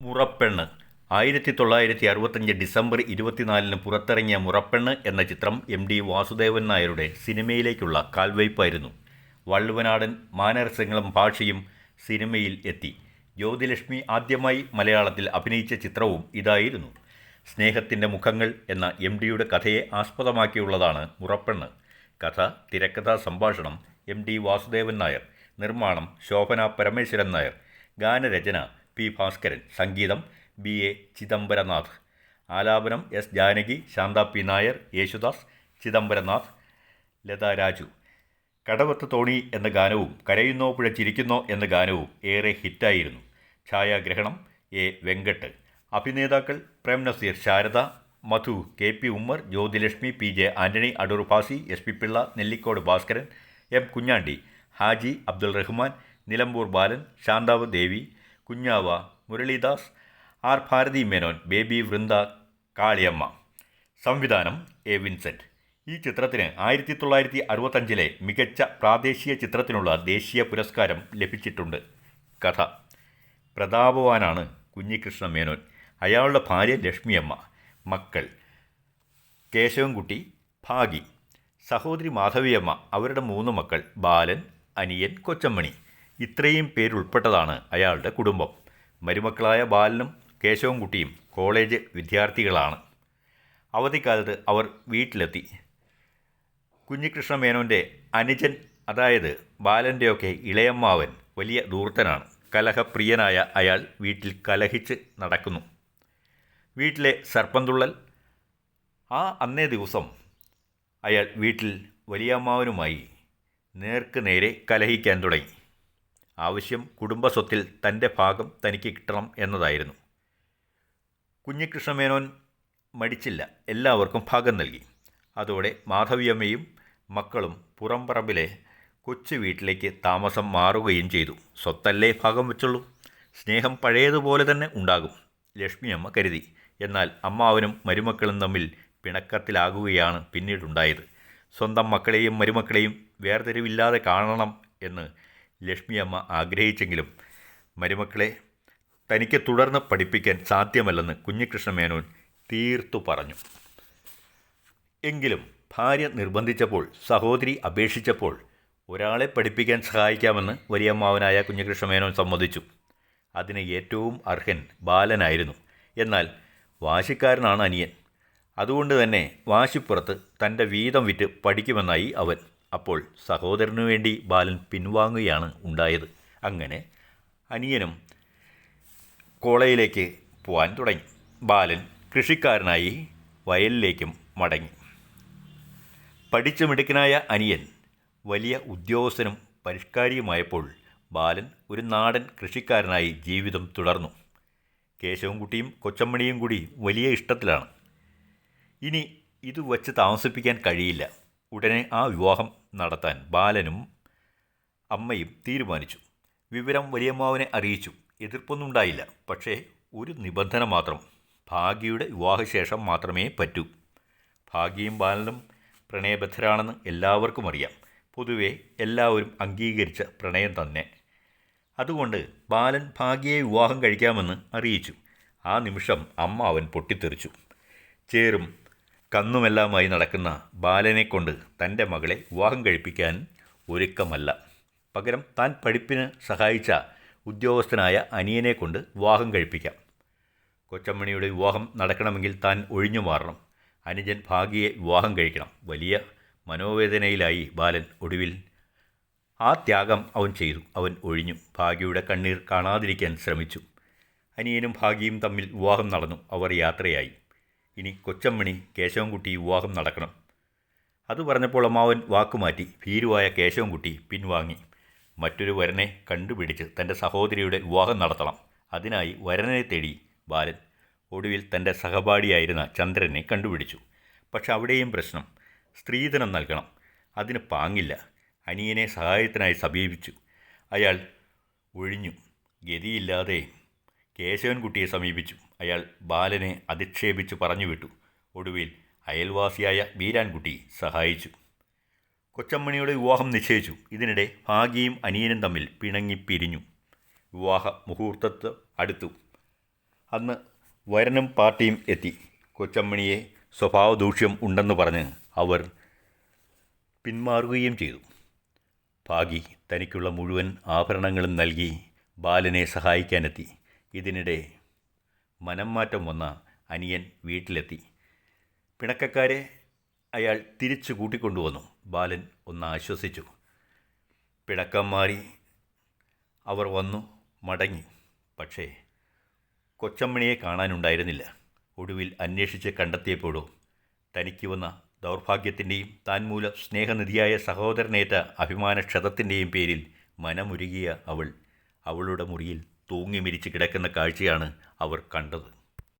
മുറപ്പെണ്ണ് 1965 December 24 പുറത്തിറങ്ങിയ മുറപ്പെണ്ണ് എന്ന ചിത്രം എം.ടി. വാസുദേവൻ നായരുടെ സിനിമയിലേക്കുള്ള കാൽവയ്പായിരുന്നു. വള്ളുവനാടൻ മാനറിസങ്ങളും ഭാഷയും സിനിമയിൽ എത്തി. ജ്യോതിലക്ഷ്മി ആദ്യമായി മലയാളത്തിൽ അഭിനയിച്ച ചിത്രവും ഇതായിരുന്നു. സ്നേഹത്തിൻ്റെ മുഖങ്ങൾ എന്ന എം.ടിയുടെ കഥയെ ആസ്പദമാക്കിയുള്ളതാണ് മുറപ്പെണ്ണ്. കഥ, തിരക്കഥ, സംഭാഷണം എം.ടി. വാസുദേവൻ നായർ, നിർമ്മാണം ശോഭന പരമേശ്വരൻ നായർ, ഗാനരചന പി. ഭാസ്കരൻ, സംഗീതം ബി.എ. ചിദംബരനാഥ്, ആലാപനം എസ്. ജാനകി, ശാന്ത പി. നായർ, യേശുദാസ്, ചിദംബരനാഥ്, ലത രാജു. കടവത്ത് തോണി എന്ന ഗാനവും കരയുന്നോ പുഴ ചിരിക്കുന്നോ എന്ന ഗാനവും ഏറെ ഹിറ്റായിരുന്നു. ഛായാഗ്രഹണം എ. വെങ്കട്ട്. അഭിനേതാക്കൾ Prem Nazir, Sharada, Madhu, K. P. Ummer, Jyothilakshmi, P. J. Antony, Adoor Bhasi, S. P. Pillai, Nellikode Bhaskaran, M. Kunjandi, Haji Abdul Rahman, Nilambur Balan, ശാന്താവ് ദേവി, കുഞ്ഞാവ, മുരളീദാസ്, ആർ. ഭാരതി മേനോൻ, ബേബി, വൃന്ദ, കാളിയമ്മ. സംവിധാനം എ. വിൻസെൻ്റ്. ഈ ചിത്രത്തിന് 1965 മികച്ച പ്രാദേശിക ചിത്രത്തിനുള്ള ദേശീയ പുരസ്കാരം ലഭിച്ചിട്ടുണ്ട്. കഥ: പ്രതാപവാനാണ് കുഞ്ഞികൃഷ്ണ മേനോൻ. അയാളുടെ ഭാര്യ ലക്ഷ്മിയമ്മ. മക്കൾ: കേശവൻകുട്ടി, ഭാഗി, സഹോദരി മാധവിയമ്മ. അവരുടെ 3 മക്കൾ: ബാലൻ, അനിയൻ, കൊച്ചമ്മണി. ഇത്രയും പേരുൾപ്പെട്ടതാണ് അയാളുടെ കുടുംബം. മരുമക്കളായ ബാലനും കേശവൻകുട്ടിയും കോളേജ് വിദ്യാർത്ഥികളാണ്. അവധിക്കാലത്ത് അവർ വീട്ടിലെത്തി. കുഞ്ഞികൃഷ്ണ മേനോൻ്റെ അനുജൻ, അതായത് ബാലൻ്റെയൊക്കെ ഇളയമ്മാവൻ, വലിയ ധൂർത്തനാണ്. കലഹപ്രിയനായ അയാൾ വീട്ടിൽ കലഹിച്ച് നടക്കുന്നു. വീട്ടിലെ സർപ്പംതുള്ളൽ. അന്നേ ദിവസം അയാൾ വീട്ടിൽ വലിയമ്മാവനുമായി നേർക്ക് നേരെ കലഹിക്കാൻ തുടങ്ങി. ആവശ്യം കുടുംബസ്വത്തിൽ തൻ്റെ ഭാഗം തനിക്ക് കിട്ടണം എന്നതായിരുന്നു. കുഞ്ഞികൃഷ്ണ മേനോൻ മടിച്ചില്ല, എല്ലാവർക്കും ഭാഗം നൽകി. അതോടെ മാധവിയമ്മയും മക്കളും പുറംപറമ്പിലെ കൊച്ചു വീട്ടിലേക്ക് താമസം മാറുകയും ചെയ്തു. സ്വത്തല്ലേ ഭാഗം വെച്ചുള്ളൂ, സ്നേഹം പഴയതുപോലെ തന്നെ ഉണ്ടാകും, ലക്ഷ്മിയമ്മ കരുതി. എന്നാൽ അമ്മാവനും മരുമക്കളും തമ്മിൽ പിണക്കത്തിലാകുകയാണ് പിന്നീടുണ്ടായത്. സ്വന്തം മക്കളെയും മരുമക്കളെയും വേർതിരിവില്ലാതെ കാണണം എന്ന് ലക്ഷ്മിയമ്മ ആഗ്രഹിച്ചെങ്കിലും മരുമക്കളെ തനിക്ക് തുടർന്ന് പഠിപ്പിക്കാൻ സാധ്യമല്ലെന്ന് കുഞ്ഞികൃഷ്ണ മേനോൻ തീർത്തു പറഞ്ഞു. എങ്കിലും ഭാര്യ നിർബന്ധിച്ചപ്പോൾ, സഹോദരി അപേക്ഷിച്ചപ്പോൾ ഒരാളെ പഠിപ്പിക്കാൻ സഹായിക്കാമെന്ന് വലിയമ്മാവനായ കുഞ്ഞികൃഷ്ണ മേനോൻ സമ്മതിച്ചു. അതിന് ഏറ്റവും അർഹൻ ബാലനായിരുന്നു. എന്നാൽ വാശിക്കാരനാണ് അനിയൻ. അതുകൊണ്ട് തന്നെ വാശിപ്പുറത്ത് തൻ്റെ വീതം വിറ്റ് പഠിക്കുമെന്നായി അവൻ. അപ്പോൾ സഹോദരനു വേണ്ടി ബാലൻ പിൻവാങ്ങുകയാണ് ഉണ്ടായത്. അങ്ങനെ അനിയനും കോളേജിലേക്ക് പോകാൻ തുടങ്ങി. ബാലൻ കൃഷിക്കാരനായി വയലിലേക്കും മടങ്ങി. പഠിച്ചു മിടുക്കനായ അനിയൻ വലിയ ഉദ്യോഗസ്ഥനും പരിഷ്കാരിയുമായപ്പോൾ ബാലൻ ഒരു നാടൻ കൃഷിക്കാരനായി ജീവിതം തുടർന്നു. കേശവൻകുട്ടിയും കൊച്ചമ്മണിയും കൂടി വലിയ ഇഷ്ടത്തിലാണ്. ഇനി ഇത് വച്ച് താമസിപ്പിക്കാൻ കഴിയില്ല. ഉടനെ ആ വിവാഹം നടത്താൻ ബാലനും അമ്മയും തീരുമാനിച്ചു. വിവരം വലിയമ്മാവനെ അറിയിച്ചു. എതിർപ്പൊന്നുണ്ടായില്ല. പക്ഷേ ഒരു നിബന്ധന മാത്രം: ഭാഗ്യയുടെ വിവാഹശേഷം മാത്രമേ പറ്റൂ. ഭാഗ്യയും ബാലനും പ്രണയബദ്ധരാണെന്ന് എല്ലാവർക്കും അറിയാം. പൊതുവെ എല്ലാവരും അംഗീകരിച്ച പ്രണയം തന്നെ. അതുകൊണ്ട് ബാലൻ ഭാഗ്യയെ വിവാഹം കഴിക്കാമെന്ന് അറിയിച്ചു. ആ നിമിഷം അമ്മാവൻ പൊട്ടിത്തെറിച്ചു. ചേറും കന്നുമെല്ലാമായി നടക്കുന്ന ബാലനെ കൊണ്ട് തൻ്റെ മകളെ വിവാഹം കഴിപ്പിക്കാൻ ഒരുക്കമല്ല. പകരം താൻ പഠിപ്പിന് സഹായിച്ച ഉദ്യോഗസ്ഥനായ അനിയനെ കൊണ്ട് വിവാഹം കഴിപ്പിക്കാം. കൊച്ചമ്മണിയുടെ വിവാഹം നടക്കണമെങ്കിൽ താൻ ഒഴിഞ്ഞു മാറണം. അനുജൻ ഭാഗ്യയെ വിവാഹം കഴിക്കണം. വലിയ മനോവേദനയിലായി ബാലൻ. ഒടുവിൽ ആ ത്യാഗം അവൻ ചെയ്തു. അവൻ ഒഴിഞ്ഞു. ഭാഗ്യയുടെ കണ്ണീർ കാണാതിരിക്കാൻ ശ്രമിച്ചു. അനിയനും ഭാഗ്യയും തമ്മിൽ വിവാഹം നടന്നു. അവർ യാത്രയായി. ഇനി കൊച്ചമ്മണി, കേശവൻകുട്ടി വിവാഹം നടക്കണം. അത് പറഞ്ഞപ്പോൾ അമ്മാവൻ വാക്കുമാറ്റി. ഭീരുവായ കേശവൻകുട്ടി പിൻവാങ്ങി. മറ്റൊരു വരനെ കണ്ടുപിടിച്ച് തൻ്റെ സഹോദരിയുടെ വിവാഹം നടത്തണം. അതിനായി വരനെ തേടി ബാലൻ. ഒടുവിൽ തൻ്റെ സഹപാഠിയായിരുന്ന ചന്ദ്രനെ കണ്ടുപിടിച്ചു. പക്ഷെ അവിടെയും പ്രശ്നം: സ്ത്രീധനം നൽകണം. അതിന് പാങ്ങില്ല. അനിയനെ സഹായത്തിനായി സമീപിച്ചു. അയാൾ ഒഴിഞ്ഞു. ഗതിയില്ലാതെ കേശവൻകുട്ടിയെ സമീപിച്ചു. അയാൾ ബാലനെ അധിക്ഷേപിച്ച് പറഞ്ഞുവിട്ടു. ഒടുവിൽ അയൽവാസിയായ ബീരാൻകുട്ടി സഹായിച്ചു. കൊച്ചമ്മണിയുടെ വിവാഹം നിശ്ചയിച്ചു. ഇതിനിടെ ഭാഗ്യയും അനിയനും തമ്മിൽ പിണങ്ങിപ്പിരിഞ്ഞു. വിവാഹ മുഹൂർത്തത്ത് അടുത്തു. അന്ന് വരനും പാർട്ടിയും എത്തി. കൊച്ചമ്മണിയെ സ്വഭാവദൂഷ്യം ഉണ്ടെന്ന് പറഞ്ഞ് അവർ പിന്മാറുകയും ചെയ്തു. ഭാഗി തനിക്കുള്ള മുഴുവൻ ആഭരണങ്ങളും നൽകി ബാലനെ സഹായിക്കാനെത്തി. ഇതിനിടെ മനം മാറ്റം വന്ന അനിയൻ വീട്ടിലെത്തി. പിണക്കക്കാരെ അയാൾ തിരിച്ചു കൂട്ടിക്കൊണ്ടുവന്നു. ബാലൻ ഒന്ന് ആശ്വസിച്ചു. പിണക്കം മാറി അവർ വന്നു മടങ്ങി. പക്ഷേ കൊച്ചമ്മണിയെ കാണാനുണ്ടായിരുന്നില്ല. ഒടുവിൽ അന്വേഷിച്ച് കണ്ടെത്തിയപ്പോഴോ തനിക്ക് വന്ന ദൗർഭാഗ്യത്തിൻ്റെയും താൻ മൂലം സ്നേഹനിധിയായ സഹോദരനേറ്റ അഭിമാനക്ഷതത്തിൻ്റെയും പേരിൽ മനമുരുകിയ അവളുടെ മുറിയിൽ തൂങ്ങി മരിച്ച് കിടക്കുന്ന കാഴ്ചയാണ് അവർ കണ്ടത്.